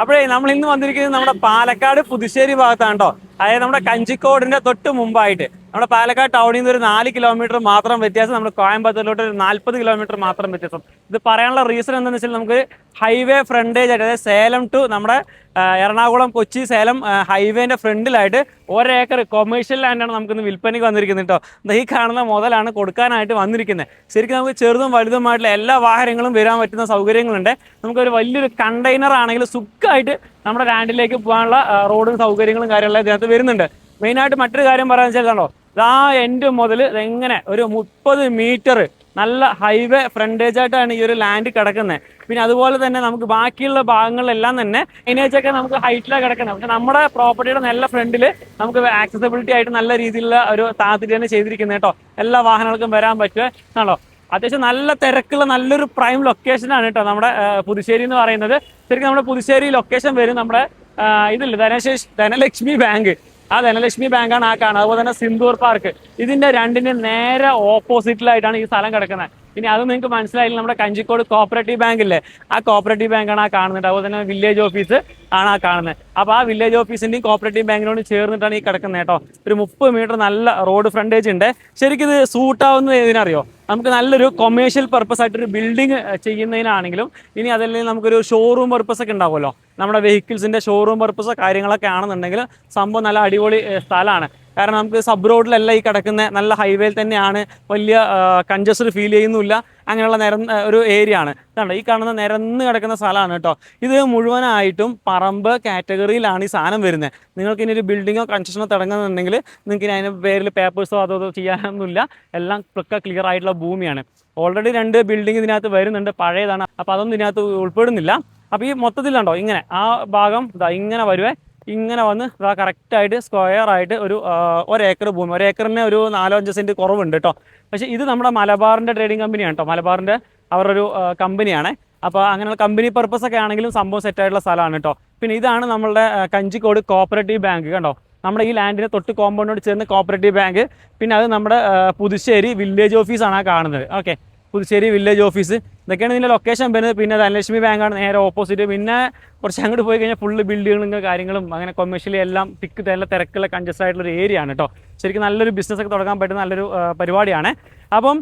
അപ്പോഴേ നമ്മൾ ഇന്ന് വന്നിരിക്കുന്നത് നമ്മുടെ പാലക്കാട് പുതുശ്ശേരി ഭാഗത്താണ് കേട്ടോ. അതായത് നമ്മുടെ കഞ്ചിക്കോടിന്റെ തൊട്ട് മുമ്പായിട്ട് നമ്മുടെ പാലക്കാട് ടൗണിൽ നിന്ന് ഒരു 4 കിലോമീറ്റർ മാത്രം വ്യത്യാസം, നമ്മുടെ കോയമ്പത്തൂരിലോട്ട് ഒരു 40 കിലോമീറ്റർ മാത്രം വ്യത്യാസം. ഇത് പറയാനുള്ള റീസൺ എന്താണെന്ന് വെച്ചാൽ നമുക്ക് ഹൈവേ ഫ്രണ്ടേജ് ആയിട്ട്, അതായത് സേലം ടു നമ്മുടെ എറണാകുളം കൊച്ചി സേലം ഹൈവേന്റെ ഫ്രണ്ടിലായിട്ട് 1 ഏക്കർ കൊമേഴ്ഷ്യൽ ലാൻഡാണ് നമുക്കിന്ന് വിൽപ്പനയ്ക്ക് വന്നിരിക്കുന്നത് കേട്ടോ. ഈ കാണുന്ന മുതലാണ് കൊടുക്കാനായിട്ട് വന്നിരിക്കുന്നത്. ശരിക്കും നമുക്ക് ചെറുതും വലുതുമായിട്ടുള്ള എല്ലാ വാഹനങ്ങളും വരാൻ പറ്റുന്ന സൗകര്യങ്ങളുണ്ട്. നമുക്കൊരു വലിയൊരു കണ്ടെയ്നർ ആണെങ്കിൽ സുഖമായിട്ട് നമ്മുടെ ലാൻഡിലേക്ക് പോകാനുള്ള റോഡും സൗകര്യങ്ങളും കാര്യങ്ങളെല്ലാം ഇതിനകത്ത് വരുന്നുണ്ട്. മെയിനായിട്ട് മറ്റൊരു കാര്യം പറയാൻ വെച്ചാൽ കണ്ടോ, ഇതാ എൻഡ് മുതൽ എങ്ങനെ ഒരു 30 മീറ്റർ നല്ല ഹൈവേ ഫ്രണ്ടേജ് ആയിട്ടാണ് ഈ ഒരു ലാൻഡ് കിടക്കുന്നത്. പിന്നെ അതുപോലെ തന്നെ നമുക്ക് ബാക്കിയുള്ള ഭാഗങ്ങളിലെല്ലാം തന്നെ ഇനേജൊക്കെ നമുക്ക് ഹൈറ്റിലാണ് കിടക്കുന്നത്. പക്ഷെ നമ്മുടെ പ്രോപ്പർട്ടിയുടെ നല്ല ഫ്രണ്ടിൽ നമുക്ക് ആക്സസിബിലിറ്റി ആയിട്ട് നല്ല രീതിയിലുള്ള ഒരു താത്തിരി തന്നെ ചെയ്തിരിക്കുന്നത് കേട്ടോ. എല്ലാ വാഹനങ്ങൾക്കും വരാൻ പറ്റുമോ. അത്യാവശ്യം നല്ല തിരക്കുള്ള നല്ലൊരു പ്രൈം ലൊക്കേഷനാണ് കേട്ടോ നമ്മുടെ പുതുശ്ശേരി എന്ന് പറയുന്നത്. ശരിക്കും നമ്മുടെ പുതുശ്ശേരി ലൊക്കേഷൻ വരും നമ്മുടെ ഇതില്ല ധനലക്ഷ്മി ബാങ്ക്. ആ ധനലക്ഷ്മി ബാങ്കാണ് ആ കാണുന്നത്. അതുപോലെ തന്നെ സിന്ദൂർ പാർക്ക്. ഇതിന്റെ രണ്ടിന്റെ നേരെ ഓപ്പോസിറ്റിലായിട്ടാണ് ഈ സ്ഥലം കിടക്കുന്നത്. ഇനി അത് നിങ്ങൾക്ക് മനസ്സിലായില്ല, നമ്മുടെ കഞ്ചിക്കോട് കോപ്പറേറ്റീവ് ബാങ്ക് ഇല്ലേ, ആ കോപ്പറേറ്റീവ് ബാങ്കാണ് ആ കാണുന്നത്. അതുപോലെ തന്നെ വില്ലേജ് ഓഫീസ് ആണ് ആ കാണുന്നത്. അപ്പോൾ ആ വില്ലേജ് ഓഫീസിന്റെയും കോപ്പറേറ്റീവ് ബാങ്കിനോട് ചേർന്നിട്ടാണ് ഈ കിടക്കുന്നത് കേട്ടോ. ഒരു 30 മീറ്റർ നല്ല റോഡ് ഫ്രണ്ടേജ് ഉണ്ട്. ശരിക്കും ഇത് സൂട്ടാവുന്നത് ഇതിനറിയോ, നമുക്ക് നല്ലൊരു കൊമേഴ്ഷ്യൽ പർപ്പസ് ആയിട്ടൊരു ബിൽഡിംഗ് ചെയ്യുന്നതിനാണെങ്കിലും, ഇനി അതല്ലെങ്കിൽ നമുക്കൊരു ഷോറൂം പർപ്പസ് ഒക്കെ ഉണ്ടാവുമല്ലോ, നമ്മുടെ വെഹിക്കിൾസിന്റെ ഷോറൂം പർപ്പസോ കാര്യങ്ങളൊക്കെ ആണെന്നുണ്ടെങ്കിൽ സംഭവം നല്ല അടിപൊളി സ്ഥലമാണ്. കാരണം നമുക്ക് സബ് റോഡിലല്ല ഈ കിടക്കുന്ന, നല്ല ഹൈവേയിൽ തന്നെയാണ്, വലിയ കൺജസ്റ്റഡ് ഫീൽ ചെയ്യുന്നില്ല. അങ്ങനെയുള്ള ഒരു ഏരിയ ആണ്. ഇതാണ് ഈ കാണുന്ന നിരന്ന് കിടക്കുന്ന സ്ഥലമാണ് കേട്ടോ. ഇത് മുഴുവനായിട്ടും പറമ്പ് കാറ്റഗറിയിലാണ് ഈ സാധനം വരുന്നത്. നിങ്ങൾക്ക് ഇനി ഒരു ബിൽഡിങ്ങോ കൺസ്ട്രക്ഷനോ തുടങ്ങുന്നുണ്ടെങ്കിൽ നിങ്ങൾക്ക് ഇനി അതിൻ്റെ പേരിൽ പേപ്പേഴ്സോ അതോ ചെയ്യാനൊന്നുമില്ല. എല്ലാം ക്ലിയർ ആയിട്ടുള്ള ഭൂമിയാണ്. ഓൾറെഡി 2 ബിൽഡിംഗ് ഇതിനകത്ത് വരുന്നുണ്ട്, പഴയതാണ്. അപ്പോൾ അതൊന്നും ഇതിനകത്ത് ഉൾപ്പെടുന്നില്ല. അപ്പോൾ ഈ മൊത്തത്തിലുണ്ടോ ഇങ്ങനെ ആ ഭാഗം ഇതാ ഇങ്ങനെ വരുവേ, ഇങ്ങനെ വന്ന് ഇതാ കറക്റ്റായിട്ട് സ്ക്വയർ ആയിട്ട് ഒരു 1 ഏക്കർ ഭൂമി. 1 ഏക്കറിന് ഒരു 4-5 സെൻറ്റ് കുറവുണ്ട് കേട്ടോ. പക്ഷേ ഇത് നമ്മുടെ മലബാറിൻ്റെ ട്രേഡിംഗ് കമ്പനിയാണ് കേട്ടോ. മലബാറിൻ്റെ അവരൊരു കമ്പനിയാണ്. അപ്പോൾ അങ്ങനെയുള്ള കമ്പനി പർപ്പസ് ഒക്കെ ആണെങ്കിലും സംഭവം സെറ്റായിട്ടുള്ള സ്ഥലമാണ് കേട്ടോ. പിന്നെ ഇതാണ് നമ്മളുടെ കഞ്ചിക്കോട് കോപ്പറേറ്റീവ് ബാങ്ക് കണ്ടോ. നമ്മുടെ ഈ ലാൻഡിനെ തൊട്ട് കോമ്പൗണ്ടോട് ചേർന്ന് കോപ്പറേറ്റീവ് ബാങ്ക്. പിന്നെ അത് നമ്മുടെ പുതുശ്ശേരി വില്ലേജ് ഓഫീസാണ് ആ കാണുന്നത്. ഓക്കെ, പുതുശ്ശേരി വില്ലേജ് ഓഫീസ്, ഇതൊക്കെയാണ് ഇതിൻ്റെ ലൊക്കേഷൻ വരുന്നത്. പിന്നെ ധനലക്ഷ്മി ബാങ്കാണ് നേരെ ഓപ്പോസിറ്റ്. പിന്നെ കുറച്ച് അങ്ങോട്ട് പോയി കഴിഞ്ഞാൽ ഫുള്ള് ബിൽഡിങ്ങുകളും കാര്യങ്ങളും അങ്ങനെ കൊമേഴ്ഷ്യലി എല്ലാം നല്ല തിരക്കുള്ള കൺജസ്റ്റ് ആയിട്ടുള്ളൊരു ഏരിയ ആണ് കേട്ടോ. ശരിക്കും നല്ലൊരു ബിസിനസ്സൊക്കെ തുടങ്ങാൻ പറ്റുന്ന നല്ലൊരു പരിപാടിയാണ്. അപ്പം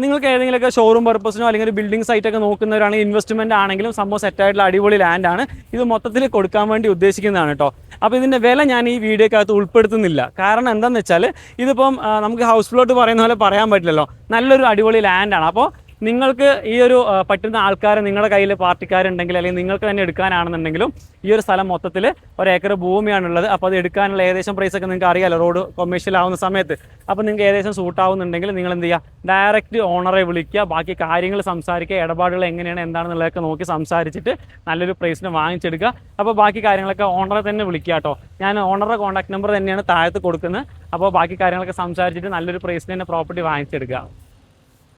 നിങ്ങൾക്ക് ഏതെങ്കിലുമൊക്കെ ഷോറൂം പർപ്പസിനോ അല്ലെങ്കിൽ ഒരു ബിൽഡിംഗ് സൈറ്റൊക്കെ നോക്കുന്നവരാണെങ്കിൽ ഇൻവെസ്റ്റ്മെൻറ്റ് ആണെങ്കിലും സംഭവം സെറ്റായിട്ടുള്ള അടിപൊളി ലാൻഡാണ്. ഇത് മൊത്തത്തിൽ കൊടുക്കാൻ വേണ്ടി ഉദ്ദേശിക്കുന്നതാണ് കേട്ടോ. അപ്പോൾ ഇതിൻ്റെ വില ഞാൻ ഈ വീഡിയോക്കകത്ത് ഉൾപ്പെടുത്തുന്നില്ല. കാരണം എന്താണെന്ന് വെച്ചാൽ ഇതിപ്പം നമുക്ക് ഹൗസ് പ്ലോട്ട് പറയുന്ന പോലെ പറയാൻ പറ്റില്ലല്ലോ. നല്ലൊരു അടിപൊളി ലാൻഡാണ്. അപ്പോൾ നിങ്ങൾക്ക് ഈ ഒരു പറ്റുന്ന ആൾക്കാർ നിങ്ങളുടെ കയ്യിൽ പാർട്ടിക്കാരുണ്ടെങ്കിൽ അല്ലെങ്കിൽ നിങ്ങൾക്ക് തന്നെ എടുക്കാനാണെന്നുണ്ടെങ്കിലും ഈ ഒരു സ്ഥലം മൊത്തത്തിൽ 1 ഏക്കർ ഭൂമിയാണുള്ളത്. അപ്പോൾ അത് എടുക്കാനുള്ള ഏകദേശം പ്രൈസൊക്കെ നിങ്ങൾക്ക് അറിയാമല്ലോ റോഡ് കൊമേഴ്ഷ്യൽ ആവുന്ന സമയത്ത്. അപ്പോൾ നിങ്ങൾക്ക് ഏകദേശം സൂട്ടാവുന്നുണ്ടെങ്കിൽ നിങ്ങൾ എന്ത് ചെയ്യുക, ഡയറക്റ്റ് ഓണറെ വിളിക്കുക, ബാക്കി കാര്യങ്ങൾ സംസാരിക്കുക, ഇടപാടുകൾ എങ്ങനെയാണ് എന്താണെന്നുള്ളതൊക്കെ നോക്കി സംസാരിച്ചിട്ട് നല്ലൊരു പ്രൈസിന് വാങ്ങിച്ചെടുക്കുക. അപ്പോൾ ബാക്കി കാര്യങ്ങളൊക്കെ ഓണറെ തന്നെ വിളിക്കുക കേട്ടോ. ഞാൻ ഓണറുടെ കോൺടാക്ട് നമ്പർ തന്നെയാണ് താഴത്ത് കൊടുക്കുന്നത്. അപ്പോൾ ബാക്കി കാര്യങ്ങളൊക്കെ സംസാരിച്ചിട്ട് നല്ലൊരു പ്രൈസിന് തന്നെ പ്രോപ്പർട്ടി വാങ്ങിച്ചെടുക്കുക.